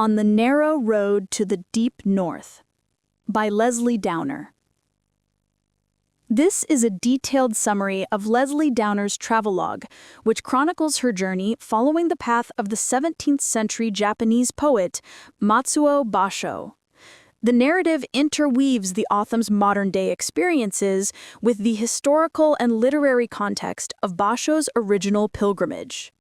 On the Narrow Road to the Deep North by Lesley Downer. This is a detailed summary of Lesley Downer's travelogue, which chronicles her journey following the path of the 17th century Japanese poet Matsuo Basho. The narrative interweaves the author's modern-day experiences with the historical and literary context of Basho's original pilgrimage.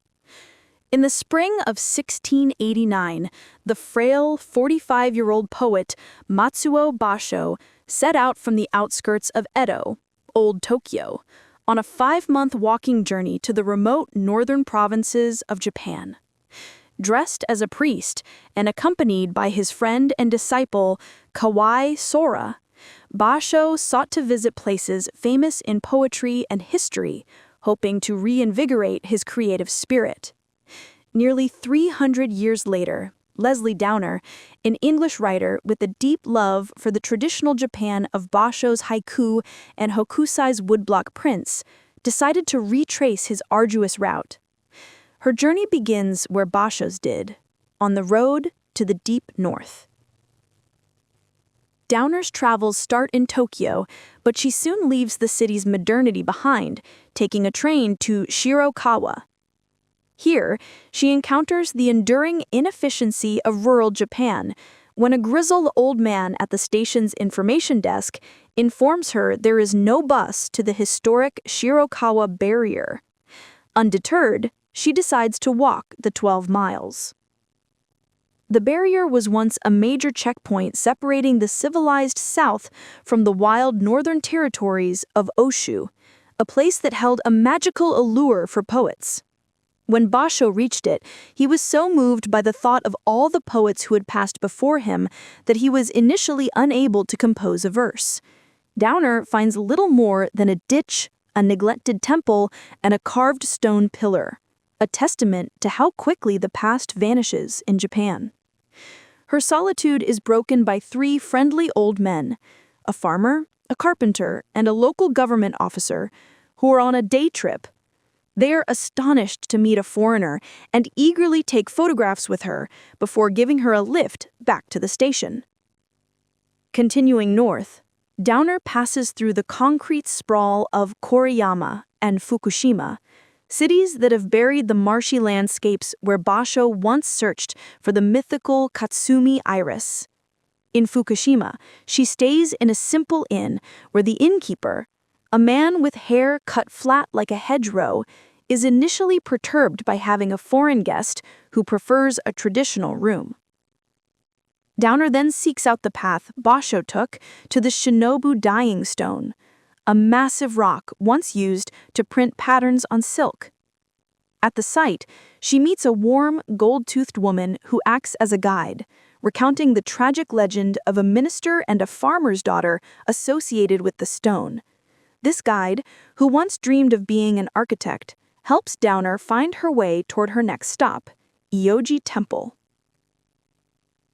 In the spring of 1689, the frail 45-year-old poet Matsuo Basho set out from the outskirts of Edo, Old Tokyo, on a 5-month walking journey to the remote northern provinces of Japan. Dressed as a priest and accompanied by his friend and disciple Kawai Sora, Basho sought to visit places famous in poetry and history, hoping to reinvigorate his creative spirit. Nearly 300 years later, Lesley Downer, an English writer with a deep love for the traditional Japan of Basho's haiku and hokusai's woodblock prints, decided to retrace his arduous route. Her journey begins where Basho's did, on the road to the deep north. Downer's travels start in Tokyo, but she soon leaves the city's modernity behind, taking a train to Shirakawa. Here, she encounters the enduring inefficiency of rural Japan when a grizzled old man at the station's information desk informs her there is no bus to the historic Shirakawa Barrier. Undeterred, she decides to walk the 12 miles. The barrier was once a major checkpoint separating the civilized south from the wild northern territories of Oshu, a place that held a magical allure for poets. When Basho reached it, he was so moved by the thought of all the poets who had passed before him that he was initially unable to compose a verse. Downer finds little more than a ditch, a neglected temple, and a carved stone pillar, a testament to how quickly the past vanishes in Japan. Her solitude is broken by 3 friendly old men, a farmer, a carpenter, and a local government officer, who are on a day trip. They are astonished to meet a foreigner and eagerly take photographs with her before giving her a lift back to the station. Continuing north, Downer passes through the concrete sprawl of Koriyama and Fukushima, cities that have buried the marshy landscapes where Basho once searched for the mythical Katsumi iris. In Fukushima, she stays in a simple inn where the innkeeper, a man with hair cut flat like a hedgerow, is initially perturbed by having a foreign guest who prefers a traditional room. Downer then seeks out the path Basho took to the Shinobu dyeing stone, a massive rock once used to print patterns on silk. At the site, she meets a warm, gold-toothed woman who acts as a guide, recounting the tragic legend of a minister and a farmer's daughter associated with the stone. This guide, who once dreamed of being an architect, helps Downer find her way toward her next stop, Ioji Temple.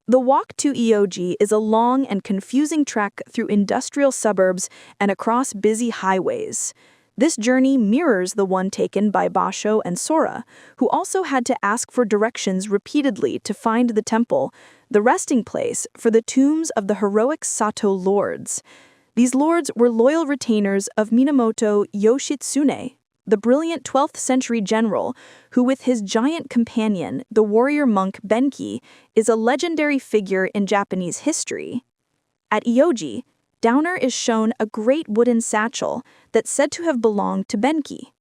The walk to Ioji is a long and confusing trek through industrial suburbs and across busy highways. This journey mirrors the one taken by Basho and Sora, who also had to ask for directions repeatedly to find the temple, the resting place for the tombs of the heroic Sato lords. These lords were loyal retainers of Minamoto Yoshitsune, the brilliant 12th century general who, with his giant companion, the warrior monk Benki, is a legendary figure in Japanese history. At Ioji, Downer is shown a great wooden satchel that's said to have belonged to Benki.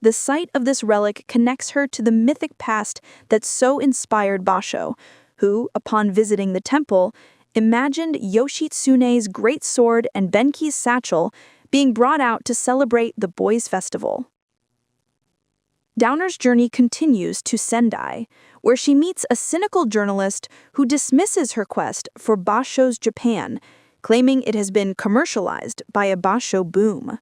The sight of this relic connects her to the mythic past that so inspired Basho, who, upon visiting the temple, imagined Yoshitsune's great sword and Benki's satchel being brought out to celebrate the Boys' Festival. Downer's journey continues to Sendai, where she meets a cynical journalist who dismisses her quest for Basho's Japan, claiming it has been commercialized by a Basho boom.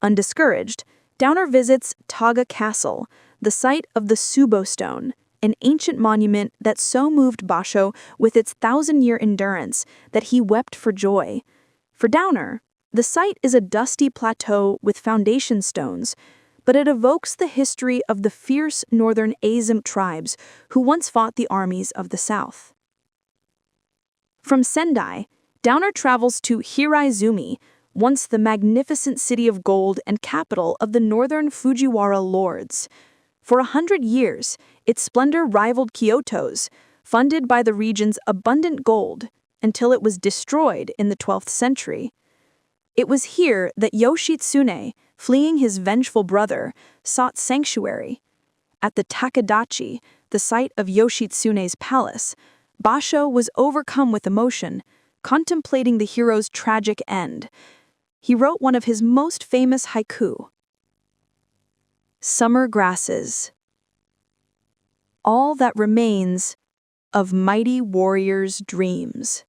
Undiscouraged, Downer visits Taga Castle, the site of the Subo Stone, an ancient monument that so moved Basho with its 1,000-year endurance that he wept for joy. For Downer, the site is a dusty plateau with foundation stones, but it evokes the history of the fierce northern Azim tribes who once fought the armies of the south. From Sendai, Downer travels to Hiraizumi, once the magnificent city of gold and capital of the northern Fujiwara lords. For 100 years, its splendor rivaled Kyoto's, funded by the region's abundant gold, until it was destroyed in the 12th century. It was here that Yoshitsune, fleeing his vengeful brother, sought sanctuary. At the Takadachi, the site of Yoshitsune's palace, Basho was overcome with emotion, contemplating the hero's tragic end. He wrote one of his most famous haiku. Summer grasses. All that remains of mighty warriors' dreams.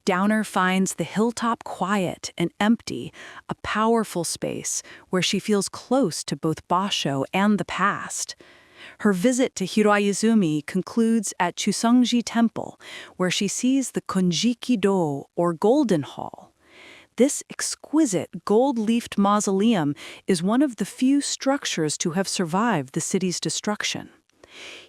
Downer finds the hilltop quiet and empty, a powerful space where she feels close to both Basho and the past. Her visit to Hiraizumi concludes at Chusongji Temple, where she sees the Konjiki-do, or Golden Hall. This exquisite gold-leafed mausoleum is one of the few structures to have survived the city's destruction.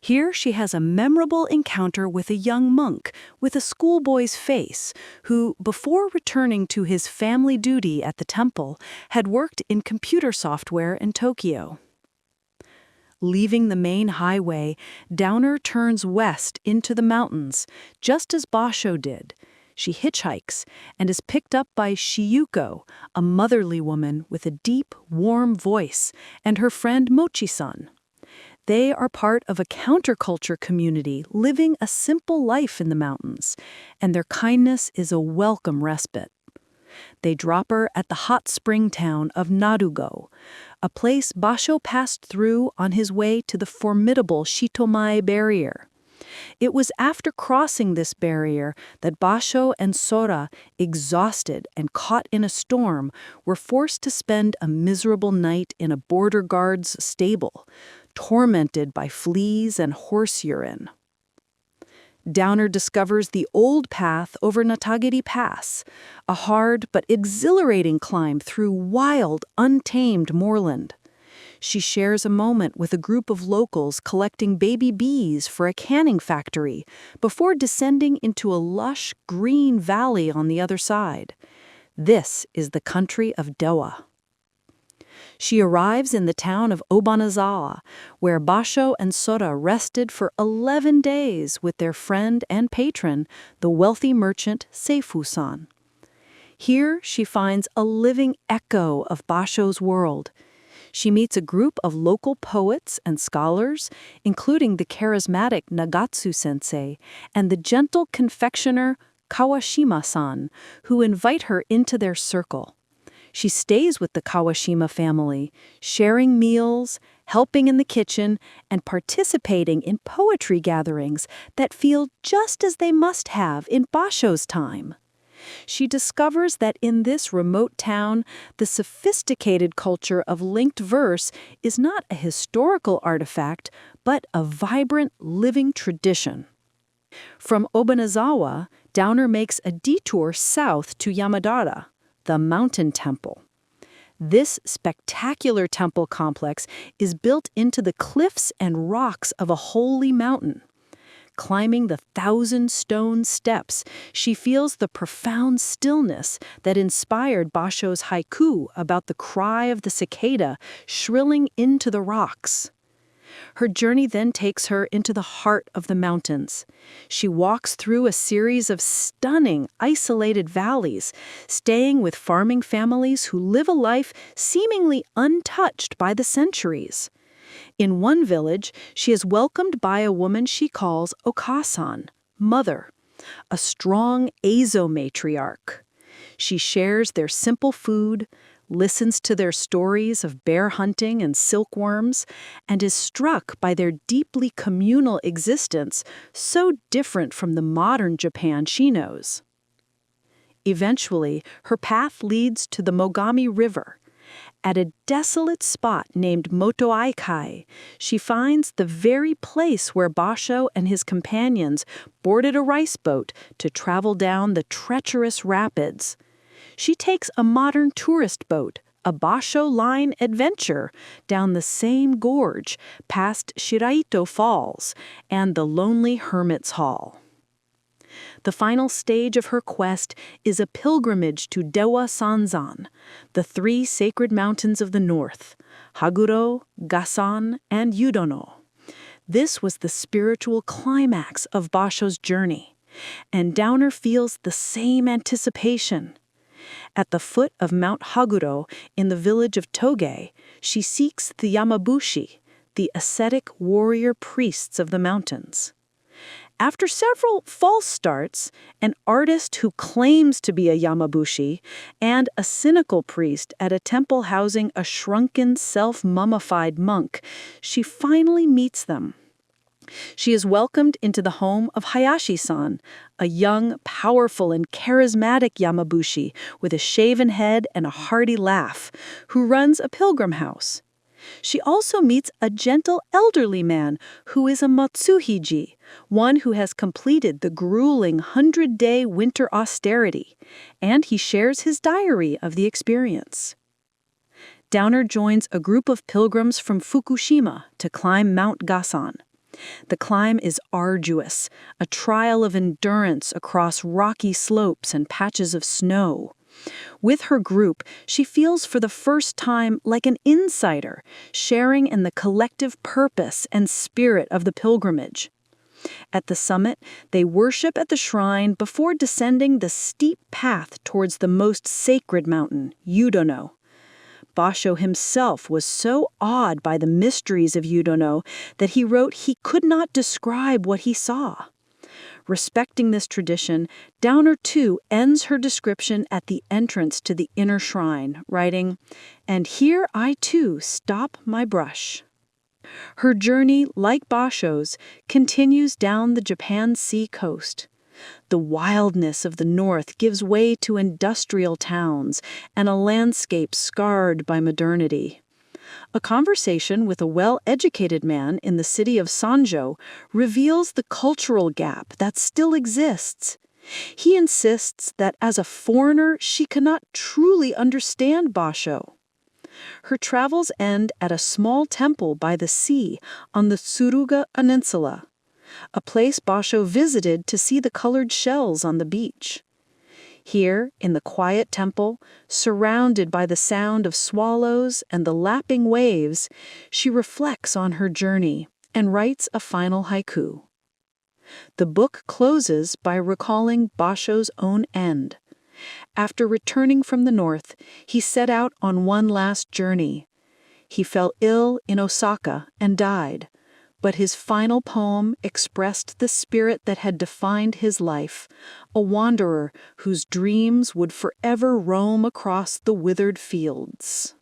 Here she has a memorable encounter with a young monk with a schoolboy's face who, before returning to his family duty at the temple, had worked in computer software in Tokyo. Leaving the main highway, Downer turns west into the mountains, just as Basho did. She hitchhikes and is picked up by Shiyuko, a motherly woman with a deep, warm voice, and her friend Mochi-san. They are part of a counterculture community living a simple life in the mountains, and their kindness is a welcome respite. They drop her at the hot spring town of Narugo, a place Basho passed through on his way to the formidable Shitomae Barrier. It was after crossing this barrier that Basho and Sora, exhausted and caught in a storm, were forced to spend a miserable night in a border guard's stable, tormented by fleas and horse urine. Downer discovers the old path over Natagiri Pass, a hard but exhilarating climb through wild, untamed moorland. She shares a moment with a group of locals collecting baby bees for a canning factory before descending into a lush, green valley on the other side. This is the country of Dewa. She arrives in the town of Obanazawa, where Basho and Sora rested for 11 days with their friend and patron, the wealthy merchant Seifu-san. Here she finds a living echo of Basho's world. She meets a group of local poets and scholars, including the charismatic Nagatsu-sensei and the gentle confectioner Kawashima-san, who invite her into their circle. She stays with the Kawashima family, sharing meals, helping in the kitchen, and participating in poetry gatherings that feel just as they must have in Basho's time. She discovers that in this remote town, the sophisticated culture of linked verse is not a historical artifact, but a vibrant, living tradition. From Obanazawa, Downer makes a detour south to Yamadara, the mountain temple. This spectacular temple complex is built into the cliffs and rocks of a holy mountain. Climbing the 1,000-stone steps, she feels the profound stillness that inspired Basho's haiku about the cry of the cicada shrilling into the rocks. Her journey then takes her into the heart of the mountains. She walks through a series of stunning, isolated valleys, staying with farming families who live a life seemingly untouched by the centuries. In one village, she is welcomed by a woman she calls Okasan, mother, a strong Eizo matriarch. She shares their simple food, listens to their stories of bear hunting and silkworms, and is struck by their deeply communal existence, so different from the modern Japan she knows. Eventually, her path leads to the Mogami River. At a desolate spot named Motoaikai, she finds the very place where Basho and his companions boarded a rice boat to travel down the treacherous rapids. She takes a modern tourist boat, a Basho Line adventure, down the same gorge, past Shiraito Falls and the lonely Hermit's Hall. The final stage of her quest is a pilgrimage to Dewa Sanzan, the 3 sacred mountains of the north, Haguro, Gasan, and Yudono. This was the spiritual climax of Basho's journey, and Downer feels the same anticipation. At the foot of Mount Haguro in the village of Toge, she seeks the Yamabushi, the ascetic warrior priests of the mountains. After several false starts, an artist who claims to be a Yamabushi, and a cynical priest at a temple housing a shrunken, self-mummified monk, she finally meets them. She is welcomed into the home of Hayashi-san, a young, powerful, and charismatic Yamabushi with a shaven head and a hearty laugh, who runs a pilgrim house. She also meets a gentle elderly man who is a Matsuhiji, one who has completed the grueling 100-day winter austerity, and he shares his diary of the experience. Downer joins a group of pilgrims from Fukushima to climb Mount Gasan. The climb is arduous, a trial of endurance across rocky slopes and patches of snow. With her group, she feels for the first time like an insider, sharing in the collective purpose and spirit of the pilgrimage. At the summit, they worship at the shrine before descending the steep path towards the most sacred mountain, Yudono. Basho himself was so awed by the mysteries of Yudono that he wrote he could not describe what he saw. Respecting this tradition, Downer too ends her description at the entrance to the inner shrine, writing, "And here I too stop my brush." Her journey, like Basho's, continues down the Japan Sea coast. The wildness of the north gives way to industrial towns and a landscape scarred by modernity. A conversation with a well-educated man in the city of Sanjo reveals the cultural gap that still exists. He insists that as a foreigner she cannot truly understand Basho. Her travels end at a small temple by the sea on the Tsuruga Peninsula, a place Basho visited to see the colored shells on the beach. Here, in the quiet temple, surrounded by the sound of swallows and the lapping waves, she reflects on her journey and writes a final haiku. The book closes by recalling Basho's own end. After returning from the north, he set out on one last journey. He fell ill in Osaka and died, but his final poem expressed the spirit that had defined his life, a wanderer whose dreams would forever roam across the withered fields.